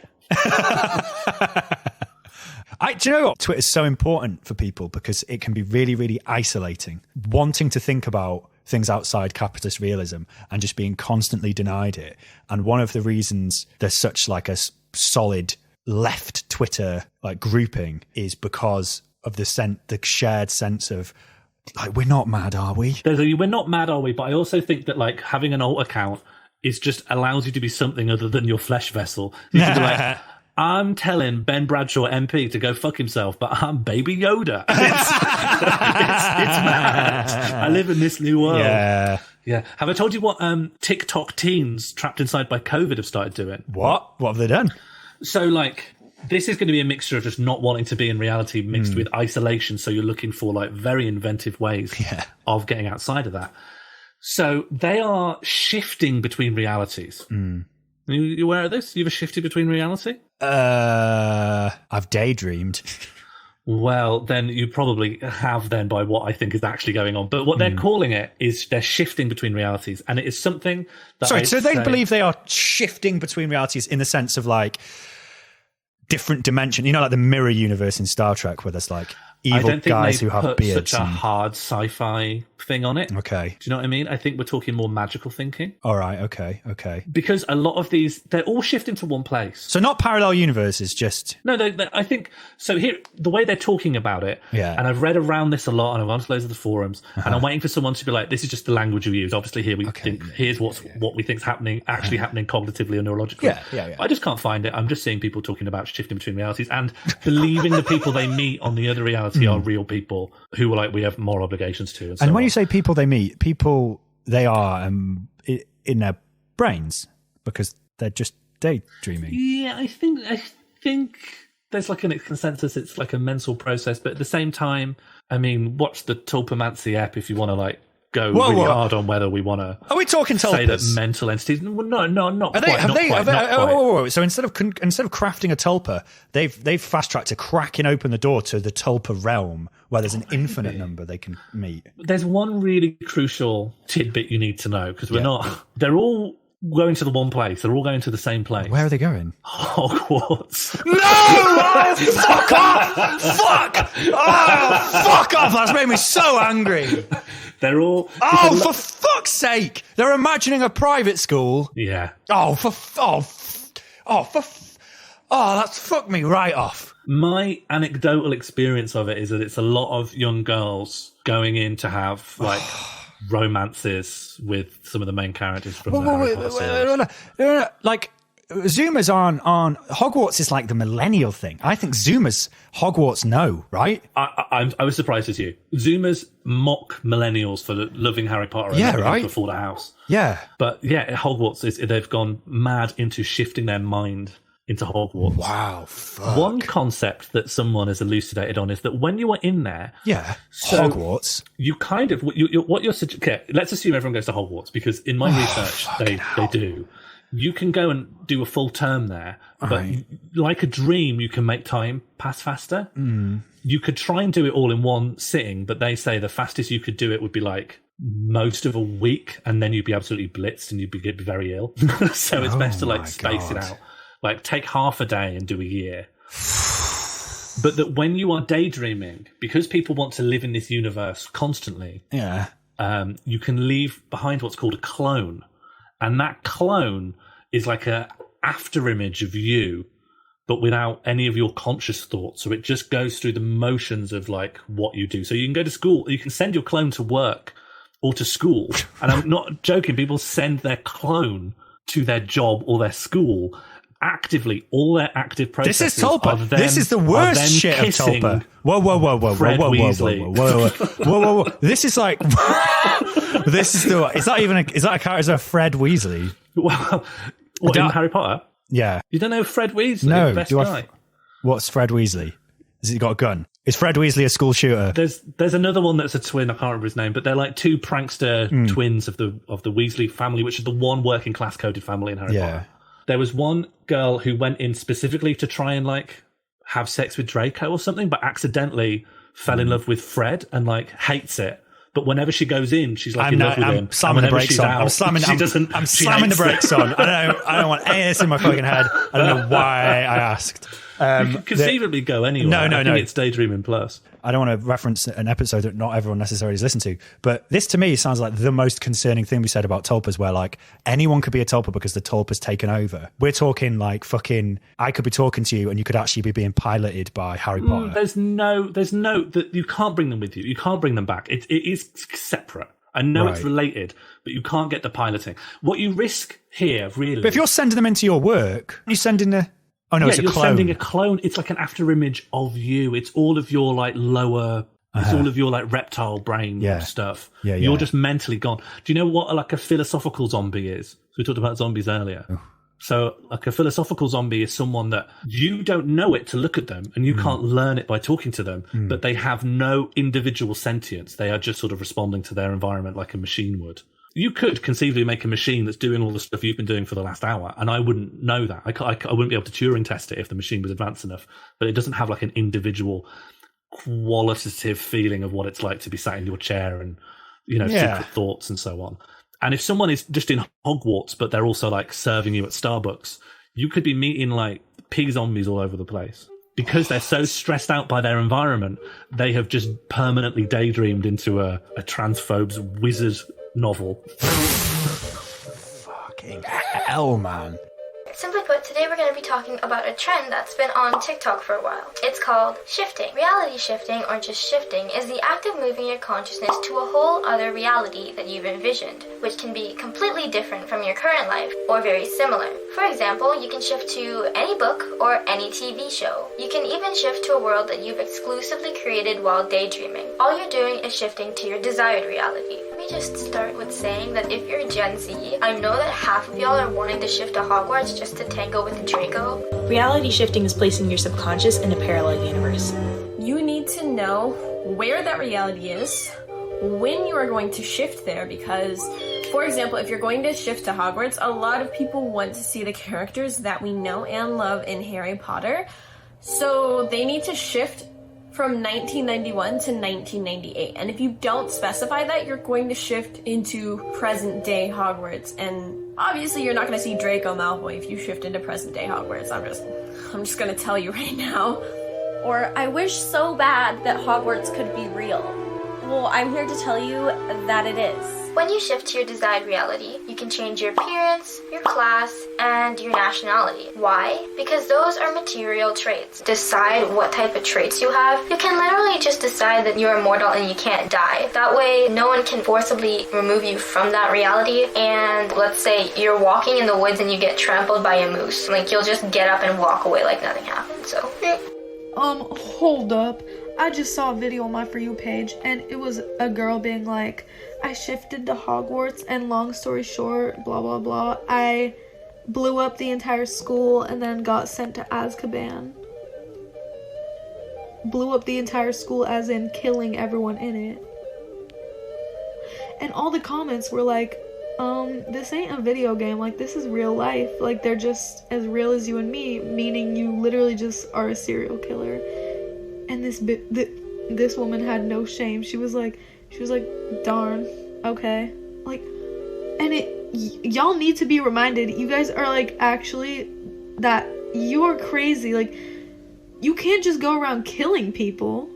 Do you know what? Twitter's so important for people because it can be really, really isolating. Wanting to think about things outside capitalist realism and just being constantly denied it. And one of the reasons there's such like a solid left Twitter like grouping is because of the shared sense of like, we're not mad, are we? We're not mad, are we? But I also think that like having an alt account is just allows you to be something other than your flesh vessel. You can be like, I'm telling Ben Bradshaw MP to go fuck himself, but I'm Baby Yoda. It's mad. I live in this new world. Yeah. Yeah. Have I told you what TikTok teens trapped inside by COVID have started doing? What have they done? So, like, this is going to be a mixture of just not wanting to be in reality mixed with isolation. So you're looking for, like, very inventive ways of getting outside of that. So they are shifting between realities. You aware of this? You ever shifted between reality? I've daydreamed. Well, then you probably have then by what I think is actually going on. But what they're calling it is they're shifting between realities. And it is something that so they believe they are shifting between realities in the sense of like different dimension. You know, like the mirror universe in Star Trek where there's like evil guys who have beards. Such a hard sci-fi thing on it. Okay. Do you know what I mean? I think we're talking more magical thinking. All right. Okay. Because a lot of these, they're all shifting to one place. So not parallel universes, just... No, I think... So here, the way they're talking about it, and I've read around this a lot, and I've gone to loads of the forums, and I'm waiting for someone to be like, this is just the language we use. Obviously here we think, here's what we think's happening, actually happening cognitively or neurologically. Yeah. I just can't find it. I'm just seeing people talking about shifting between realities and believing the people they meet on the other reality are real people who are like, we have more obligations to. And when you say people they meet, people they are in their brains because they're just daydreaming. Yeah, I think there's like a consensus. It's like a mental process, but at the same time, I mean, watch the Tulpamancy app if you want to like go really hard on whether we want to. Are we talking tulpas? Say that mental entities? No, not quite. So instead of crafting a tulpa, they've fast tracked to cracking open the door to the tulpa realm, where there's an infinite number they can meet. There's one really crucial tidbit you need to know because they're all going to the one place. They're all going to the same place. Where are they going? Hogwarts. No! Oh, fuck off! Fuck! Oh, fuck off! That's made me so angry. They're all... Oh, for fuck's sake! They're imagining a private school. Yeah. That's fucked me right off. My anecdotal experience of it is that it's a lot of young girls going in to have, like... romances with some of the main characters from the Harry Potter series. No. Like, Zoomers on Hogwarts is like the millennial thing. I think Zoomers Hogwarts know, right? I was surprised as you. Zoomers mock millennials for loving Harry Potter and before the house. Yeah. But yeah, Hogwarts, they've gone mad into shifting their mind into Hogwarts. Wow, fuck. One concept that someone has elucidated on is that when you are in there... Yeah, Hogwarts. You kind of... Okay, let's assume everyone goes to Hogwarts, because in my research, they do. You can go and do a full term there, but like a dream, you can make time pass faster. You could try and do it all in one sitting, but they say the fastest you could do it would be like most of a week, and then you'd be absolutely blitzed and you'd be very ill. So it's best to like space it out. Like, take half a day and do a year. But that when you are daydreaming, because people want to live in this universe constantly, you can leave behind what's called a clone. And that clone is like a after image of you, but without any of your conscious thoughts. So it just goes through the motions of, like, what you do. So you can go to school, you can send your clone to work or to school. And I'm not joking, people send their clone to their job or their school actively. All their active processes. This is Tulpa. This is the worst shit of Tulpa. Whoa. This is like is that a character? Is that Fred Weasley? Well, what, in Harry Potter? Yeah. You don't know Fred Weasley? No. Best guy. What's Fred Weasley? Has he got a gun? Is Fred Weasley a school shooter? There's another one that's a twin. I can't remember his name, but they're like two prankster twins of the Weasley family, which is the one working class coded family in Harry Potter. There was one girl who went in specifically to try and like have sex with Draco or something, but accidentally fell in love with Fred and like hates it. But whenever she goes in, she's like in love with him. I'm slamming the brakes on. I'm slamming the brakes on. I don't want any of this in my fucking head. I don't know why I asked. You could conceivably go anywhere. No. I think it's Daydreaming Plus. I don't want to reference an episode that not everyone necessarily has listened to, but this to me sounds like the most concerning thing we said about tulpas, where like anyone could be a tulpa because the tulpa's taken over. We're talking like fucking, I could be talking to you and you could actually be being piloted by Harry Potter. There's no, that you can't bring them with you. You can't bring them back. It is separate. I know it's related, but you can't get the piloting. What you risk here, really... But if you're sending them into your work, you're sending a... Oh, no, it's a clone. You're sending a clone. It's like an after image of you. It's all of your, like, lower... It's all of your, like, reptile brain stuff. Yeah, You're just mentally gone. Do you know what, like, a philosophical zombie is? So we talked about zombies earlier. Oh. So, like, a philosophical zombie is someone that you don't know it to look at them, and you can't learn it by talking to them, but they have no individual sentience. They are just sort of responding to their environment like a machine would. You could conceivably make a machine that's doing all the stuff you've been doing for the last hour, and I wouldn't know that. I wouldn't be able to Turing test it if the machine was advanced enough, but it doesn't have, like, an individual qualitative feeling of what it's like to be sat in your chair and, you know, secret thoughts and so on. And if someone is just in Hogwarts, but they're also, like, serving you at Starbucks, you could be meeting, like, pig zombies all over the place. Because they're so stressed out by their environment, they have just permanently daydreamed into a transphobe's wizard novel. Fucking hell, man. Simply put, today we're going to be talking about a trend that's been on TikTok for a while. It's called shifting. Reality shifting, or just shifting, is the act of moving your consciousness to a whole other reality that you've envisioned, which can be completely different from your current life, or very similar. For example, you can shift to any book or any TV show. You can even shift to a world that you've exclusively created while daydreaming. All you're doing is shifting to your desired reality. Let me just start with saying that if you're Gen Z, I know that half of y'all are wanting to shift to Hogwarts just to tango with Draco. Reality shifting is placing your subconscious in a parallel universe. You need to know where that reality is, when you are going to shift there, because, for example, if you're going to shift to Hogwarts, a lot of people want to see the characters that we know and love in Harry Potter, so they need to shift from 1991 to 1998. And if you don't specify that, you're going to shift into present day Hogwarts. And obviously you're not going to see Draco Malfoy if you shift into present day Hogwarts. I'm just going to tell you right now. Or, I wish so bad that Hogwarts could be real. Well, I'm here to tell you that it is. When you shift to your desired reality, you can change your appearance, your class, and your nationality. Why? Because those are material traits. Decide what type of traits you have. You can literally just decide that you're immortal and you can't die. That way, no one can forcibly remove you from that reality. And let's say you're walking in the woods and you get trampled by a moose. Like, you'll just get up and walk away like nothing happened, so... Hold up. I just saw a video on my For You page, and it was a girl being like, I shifted to Hogwarts, and long story short, blah, blah, blah, I blew up the entire school and then got sent to Azkaban. Blew up the entire school as in killing everyone in it. And all the comments were like, this ain't a video game, like, this is real life. Like, they're just as real as you and me, meaning you literally just are a serial killer. And this woman had no shame. She was like, darn, okay. Like, and y'all need to be reminded, you guys are, like, actually, that you are crazy. Like, you can't just go around killing people.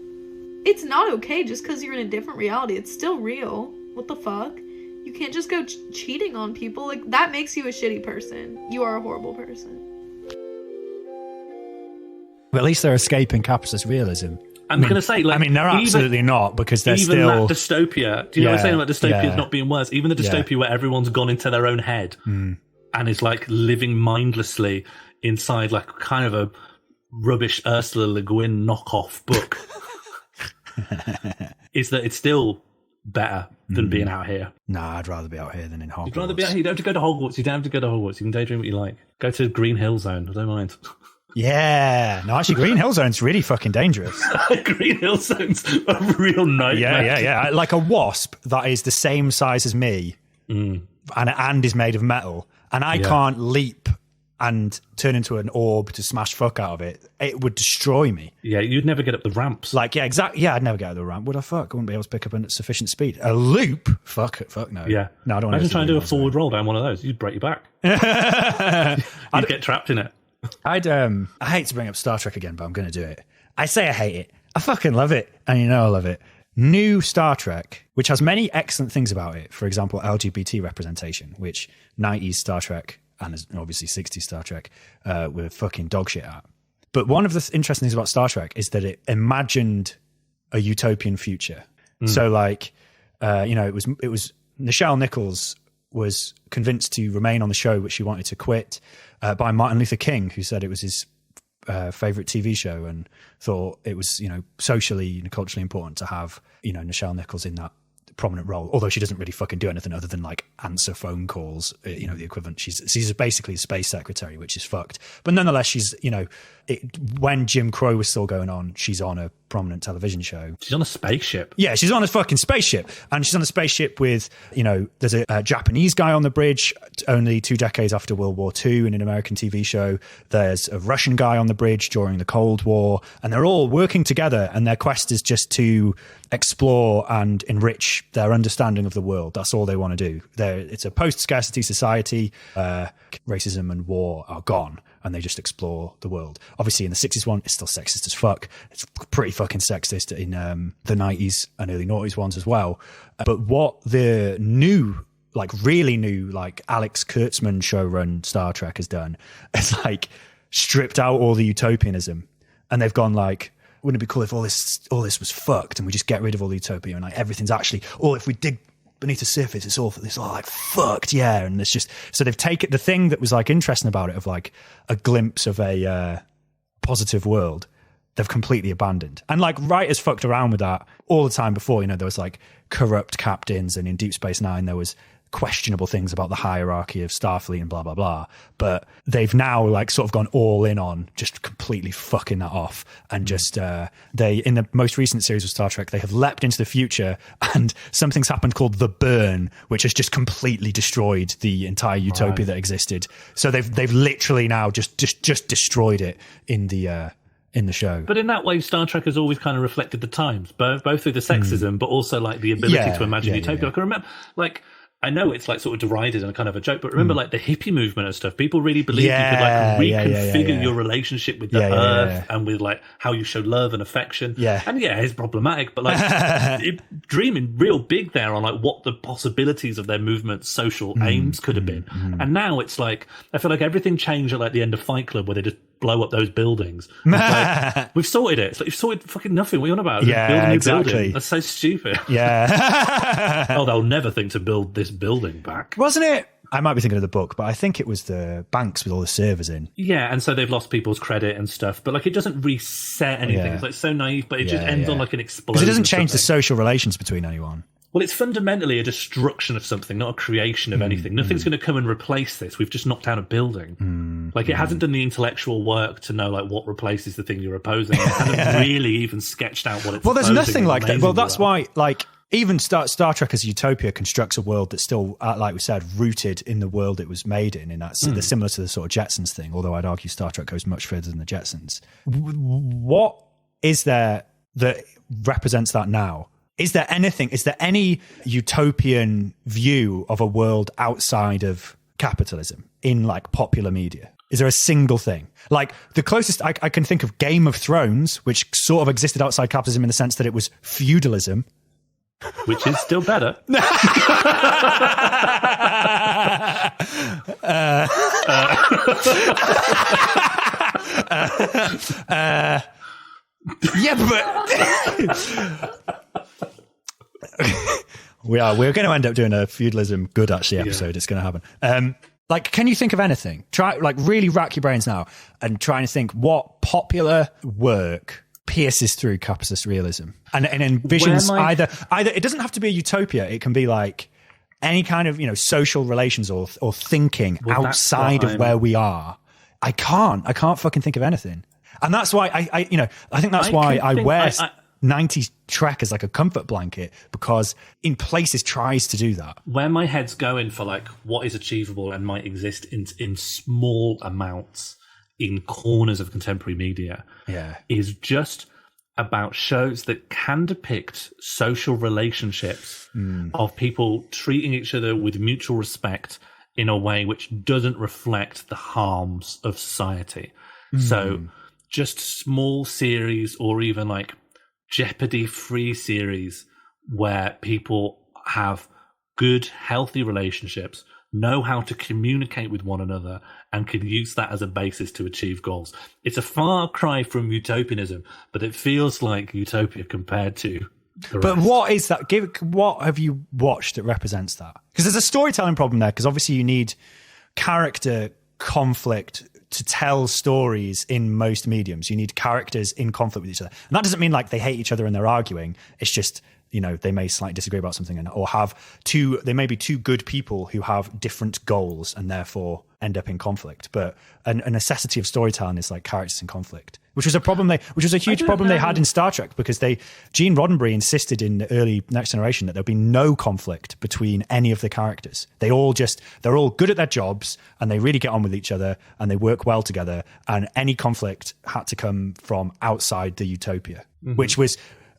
It's not okay just because you're in a different reality. It's still real. What the fuck? You can't just go cheating on people. Like, that makes you a shitty person. You are a horrible person. But at least they're escaping capitalist realism. I'm going to say, like... I mean, they're absolutely not, because they're even still... Even that dystopia... Do you know what I'm saying about dystopia is not being worse? Even the dystopia where everyone's gone into their own head and is, like, living mindlessly inside, like, kind of a rubbish Ursula Le Guin knockoff book, is that it's still better than being out here. Nah, I'd rather be out here than in Hogwarts. You'd rather be out here. You don't have to go to Hogwarts. You don't have to go to Hogwarts. You can daydream what you like. Go to Green Hill Zone. I don't mind. Yeah. No, actually, Green Hill Zone's really fucking dangerous. Green Hill Zone's a real nightmare. Yeah. Like a wasp that is the same size as me and is made of metal. And I can't leap and turn into an orb to smash fuck out of it. It would destroy me. Yeah, you'd never get up the ramps. Like, yeah, exactly. Yeah, I'd never get up the ramp. Would I? Fuck, I wouldn't be able to pick up at sufficient speed. A loop? Fuck no. Yeah. No, I don't want to. Imagine trying to do a forward roll down one of those. You'd break your back. You'd get trapped in it. I hate to bring up Star Trek again, but I'm going to do it. I say I hate it. I fucking love it. And you know I love it. New Star Trek, which has many excellent things about it. For example, LGBT representation, which 90s Star Trek and obviously 60s Star Trek were fucking dog shit at. But one of the interesting things about Star Trek is that it imagined a utopian future. So, like, it was Nichelle Nichols was convinced to remain on the show, which she wanted to quit, by Martin Luther King, who said it was his favorite TV show and thought it was, socially and culturally important to have, Nichelle Nichols in that prominent role, although she doesn't really fucking do anything other than like answer phone calls, the equivalent. She's basically a space secretary, which is fucked. But nonetheless, she's, when Jim Crow was still going on, she's on a prominent television show. She's on a spaceship. Yeah, she's on a fucking spaceship. And she's on a spaceship with, there's a Japanese guy on the bridge only 2 decades after World War II in an American TV show. There's a Russian guy on the bridge during the Cold War. And they're all working together, and their quest is just to explore and enrich their understanding of the world. That's all they want to do. It's a post-scarcity society. Racism and war are gone, and they just explore the world. Obviously, in the 60s one, it's still sexist as fuck. It's pretty fucking sexist in the 90s and early 90s ones as well. But what the really new, Alex Kurtzman show-run Star Trek has done is stripped out all the utopianism, and they've gone wouldn't it be cool if all this was fucked and we just get rid of all the utopia and everything's actually, or if we dig beneath the surface, it's all fucked, yeah. And it's just, so they've taken the thing that was interesting about it, of a glimpse of a positive world, they've completely abandoned. And writers fucked around with that all the time before. There was corrupt captains, and in Deep Space Nine there was questionable things about the hierarchy of Starfleet and blah blah blah. But they've now sort of gone all in on just completely fucking that off, and just they, in the most recent series of Star Trek, they have leapt into the future, and something's happened called the burn, which has just completely destroyed the entire utopia that existed. So they've literally now just destroyed it in the show. But in that way, Star Trek has always kind of reflected the times, both through the sexism, but also the ability to imagine utopia. I remember, I know it's sort of derided and kind of a joke, but remember the hippie movement and stuff. People really believed you could reconfigure your relationship with the earth and with how you show love and affection. Yeah. And it's problematic, but dreaming real big there on what the possibilities of their movement's social aims could have been. And now it's I feel everything changed at the end of Fight Club, where they just blow up those buildings. We've sorted it. It's you've sorted fucking nothing. What are you on about? Yeah, build a new exactly. building. That's so stupid. Yeah. They'll never think to build this building back. Wasn't it? I might be thinking of the book, but I think it was the banks with all the servers in. Yeah, and so they've lost people's credit and stuff. But it doesn't reset anything. Yeah. It's so naive, but it just ends on an explosion. Because it doesn't change the social relations between anyone. Well, it's fundamentally a destruction of something, not a creation of anything. Nothing's going to come and replace this. We've just knocked down a building. It hasn't done the intellectual work to know what replaces the thing you're opposing. It hasn't really even sketched out what it's. Well, there's nothing like that. Well, that's why even Star Trek as Utopia constructs a world that's still, like we said, rooted in the world it was made in. And that's similar to the sort of Jetsons thing, although I'd argue Star Trek goes much further than the Jetsons. What is there that represents that now? Is there any utopian view of a world outside of capitalism in popular media? Is there a single thing? The closest I can think of, Game of Thrones, which sort of existed outside capitalism in the sense that it was feudalism. Which is still better. Yeah, but we're going to end up doing a feudalism good actually episode. Yeah. It's going to happen. Can you think of anything? Try really rack your brains now and try and think what popular work pierces through capitalist realism and envisions either it doesn't have to be a utopia. It can be any kind of social relations or thinking outside of where we are. I can't fucking think of anything. And that's why I think that's why I wear 90s Trek as a comfort blanket, because in places tries to do that. Where my head's going for what is achievable and might exist in small amounts in corners of contemporary media is just about shows that can depict social relationships of people treating each other with mutual respect in a way which doesn't reflect the harms of society. So just small series, or even Jeopardy-free series where people have good, healthy relationships, know how to communicate with one another, and can use that as a basis to achieve goals. It's a far cry from utopianism, but it feels like utopia compared to the But rest. what is that? What have you watched that represents that? Because there's a storytelling problem there, because obviously you need character conflict to tell stories in most mediums. You need characters in conflict with each other. And that doesn't mean like they hate each other and they're arguing. It's just, you know, they may slightly disagree about something or they may be two good people who have different goals and therefore end up in conflict. But a necessity of storytelling is like characters in conflict, which was a huge problem they had in Star Trek, because Gene Roddenberry insisted in the early Next Generation that there'd be no conflict between any of the characters. They're all good at their jobs and they really get on with each other and they work well together. And any conflict had to come from outside the Utopia, which was,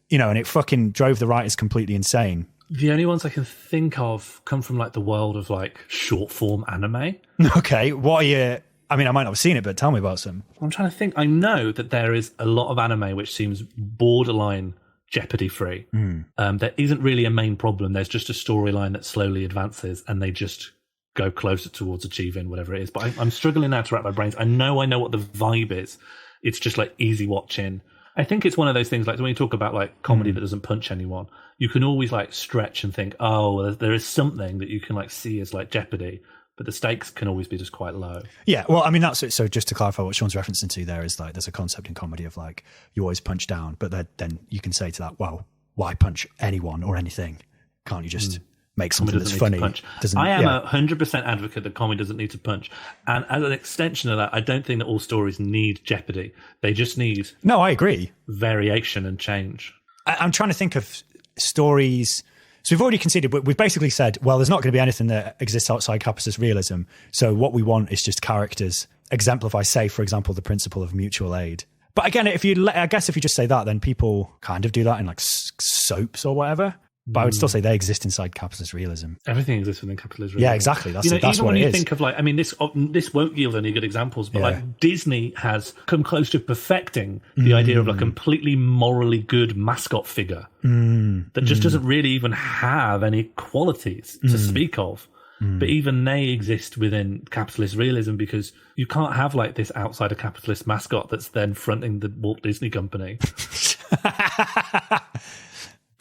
you know, and it fucking drove the writers completely insane. The only ones I can think of come from like the world of like short form anime. Okay, what are you? I mean, I might not have seen it, but tell me about some. I'm trying to think. I know that there is a lot of anime which seems borderline Jeopardy free. There isn't really a main problem. There's just a storyline that slowly advances and they just go closer towards achieving whatever it is. But I'm struggling now to wrap my brains. I know what the vibe is. It's just like easy watching. I think it's one of those things like when you talk about like comedy that doesn't punch anyone, you can always like stretch and think, oh, well, there is something that you can like see as like Jeopardy, but the stakes can always be just quite low. Yeah, well, I mean, that's it. So just to clarify what Sean's referencing to there is like there's a concept in comedy of like you always punch down, but then you can say to that, well, why punch anyone or anything? Can't you just make something that's funny? I am 100% advocate that comedy doesn't need to punch. And as an extension of that, I don't think that all stories need Jeopardy. They just need... No, I agree. ...variation and change. I'm trying to think of stories... So we've already conceded, but we've basically said, well, there's not going to be anything that exists outside capitalist realism. So what we want is just characters exemplify, say, for example, the principle of mutual aid. But again, if you just say that, then people kind of do that in like soaps or whatever. But I would still say they exist inside capitalist realism. Everything exists within capitalist realism. Yeah, exactly. That's even what when it you is. think of like, I mean, this won't yield any good examples, but like Disney has come close to perfecting the idea of a completely morally good mascot figure that just doesn't really even have any qualities to speak of. But even they exist within capitalist realism because you can't have like this outsider capitalist mascot that's then fronting the Walt Disney Company.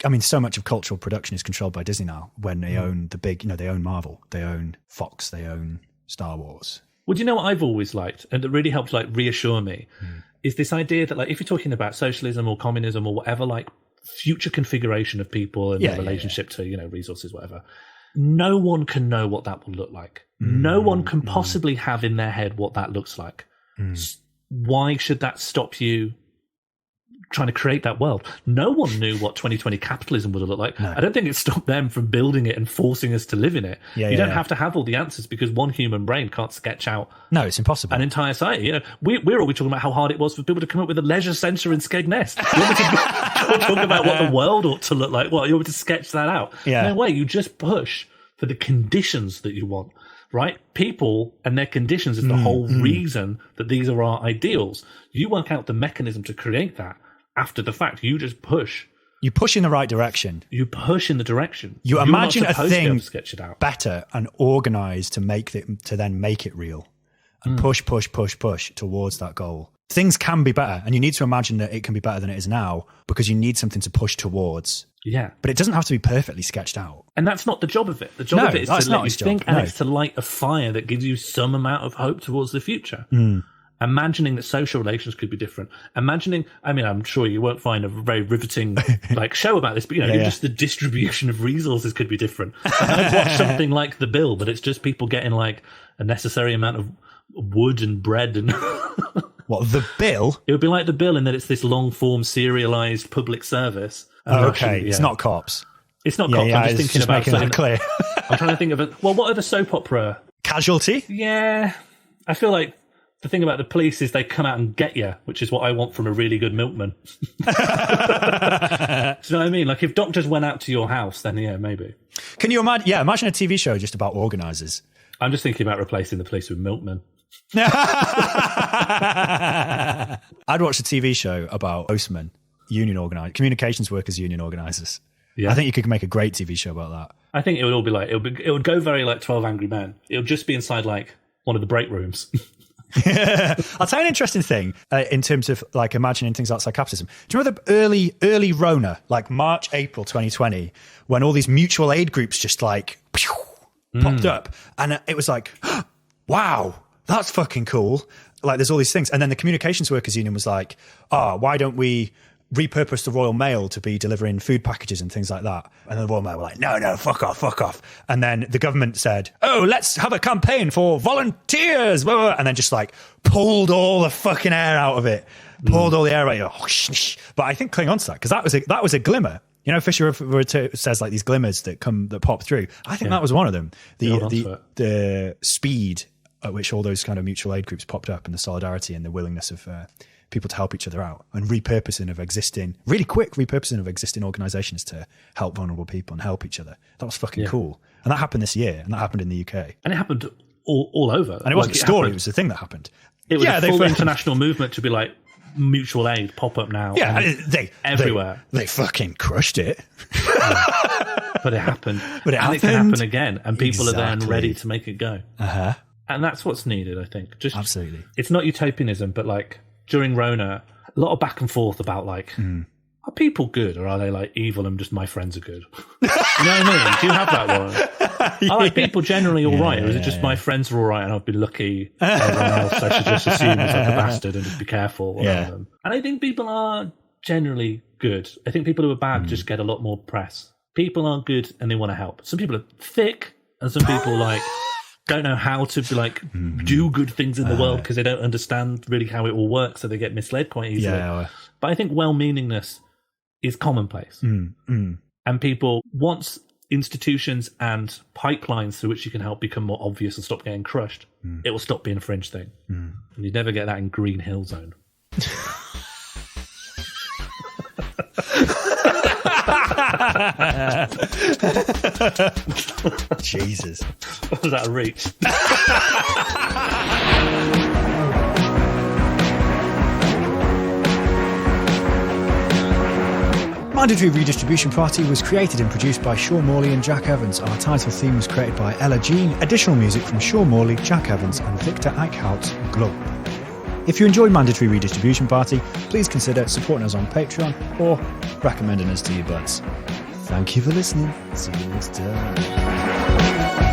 I mean, so much of cultural production is controlled by Disney now when they own the big, they own Marvel, they own Fox, they own Star Wars. Well, do you know what I've always liked and that really helps like reassure me is this idea that like if you're talking about socialism or communism or whatever, like future configuration of people and their relationship to, resources, whatever, no one can know what that will look like. No one can possibly have in their head what that looks like. Why should that stop you trying to create that world? No one knew what 2020 capitalism would have looked like. No. I don't think it stopped them from building it and forcing us to live in it. You don't have to have all the answers because one human brain can't sketch out. No, it's impossible. An entire society. We're always talking about how hard it was for people to come up with a leisure centre in Skegness. You want me to talk about what the world ought to look like? What, you want me to sketch that out? No way. You just push for the conditions that you want. Right? People and their conditions is the whole reason that these are our ideals. You work out the mechanism to create that. After the fact, you just push. You push in the right direction. You push in the direction. You imagine a thing sketch it out. Better and organized to then make it real. And push towards that goal. Things can be better, and you need to imagine that it can be better than it is now because you need something to push towards. Yeah. But it doesn't have to be perfectly sketched out. And that's not the job of it. The job of it is to let you think, and it's to light a fire that gives you some amount of hope towards the future. Imagining that social relations could be different. I'm sure you won't find a very riveting like show about this, but just the distribution of resources could be different. I'd watch something like The Bill, but it's just people getting like a necessary amount of wood and bread and What, The Bill? It would be like The Bill in that it's this long form serialized public service. It's not Cops. It's not Cops. I'm just thinking about making that clear. I'm trying to think of it. Well, what are the soap opera? Casualty? Yeah. I feel like the thing about the police is they come out and get you, which is what I want from a really good milkman. Do you know what I mean? Like if doctors went out to your house, then maybe. Can you imagine? Yeah, imagine a TV show just about organisers. I'm just thinking about replacing the police with milkmen. I'd watch a TV show about postmen, communications workers, union organisers. Yeah. I think you could make a great TV show about that. I think it would all be like, it would go very like 12 Angry Men. It would just be inside like one of the break rooms. I'll tell you an interesting thing in terms of like imagining things outside capitalism. Do you remember the early Rona, like March, April 2020, when all these mutual aid groups just like popped up, and it was like, wow, that's fucking cool. Like there's all these things, and then the Communications Workers Union was like, why don't we repurpose the Royal Mail to be delivering food packages and things like that? And then the Royal Mail were like, no, fuck off. And then the government said, let's have a campaign for volunteers, blah, blah, blah, and then just like pulled all the fucking air out of it, pulled all the air out. But I think cling on to that, because that was a glimmer. You know, Fisher says like these glimmers that pop through. I think that was one of them. The speed at which all those kind of mutual aid groups popped up, and the solidarity and the willingness of people to help each other out, and really quick repurposing of existing organisations to help vulnerable people and help each other. That was fucking cool. And that happened this year, and that happened in the UK. And it happened all over. And it wasn't a story, it was the thing that happened. It was a full international movement to be like, mutual aid pop up now. Yeah, everywhere. They fucking crushed it. But it happened. And it can happen again. And people are then ready to make it go. Uh-huh. And that's what's needed, I think. Absolutely. It's not utopianism, but like during Rona, a lot of back and forth about like, are people good or are they like evil and just my friends are good? You know what I mean? Do you have that one? Are like people generally all right, or is it just my friends are all right and I'll be lucky? Everyone else I should just assume is like a bastard and just be careful around them. And I think people are generally good. I think people who are bad just get a lot more press. People are good and they want to help. Some people are thick, and some people like don't know how to be like do good things in the world because they don't understand really how it all works, so they get misled quite easily. But I think well-meaningness is commonplace. And people, once institutions and pipelines through which you can help become more obvious and stop getting crushed, it will stop being a fringe thing. And you'd never get that in Green Hill Zone. Jesus. Was that a reach? Mandatory Redistribution Party was created and produced by Sean Morley and Jack Evans. Our title theme was created by Ella Jean. Additional music from Sean Morley, Jack Evans and Victor Eijkhout, Gloop. If you enjoyed Mandatory Redistribution Party, please consider supporting us on Patreon or recommending us to your buds. Thank you for listening. See you next time.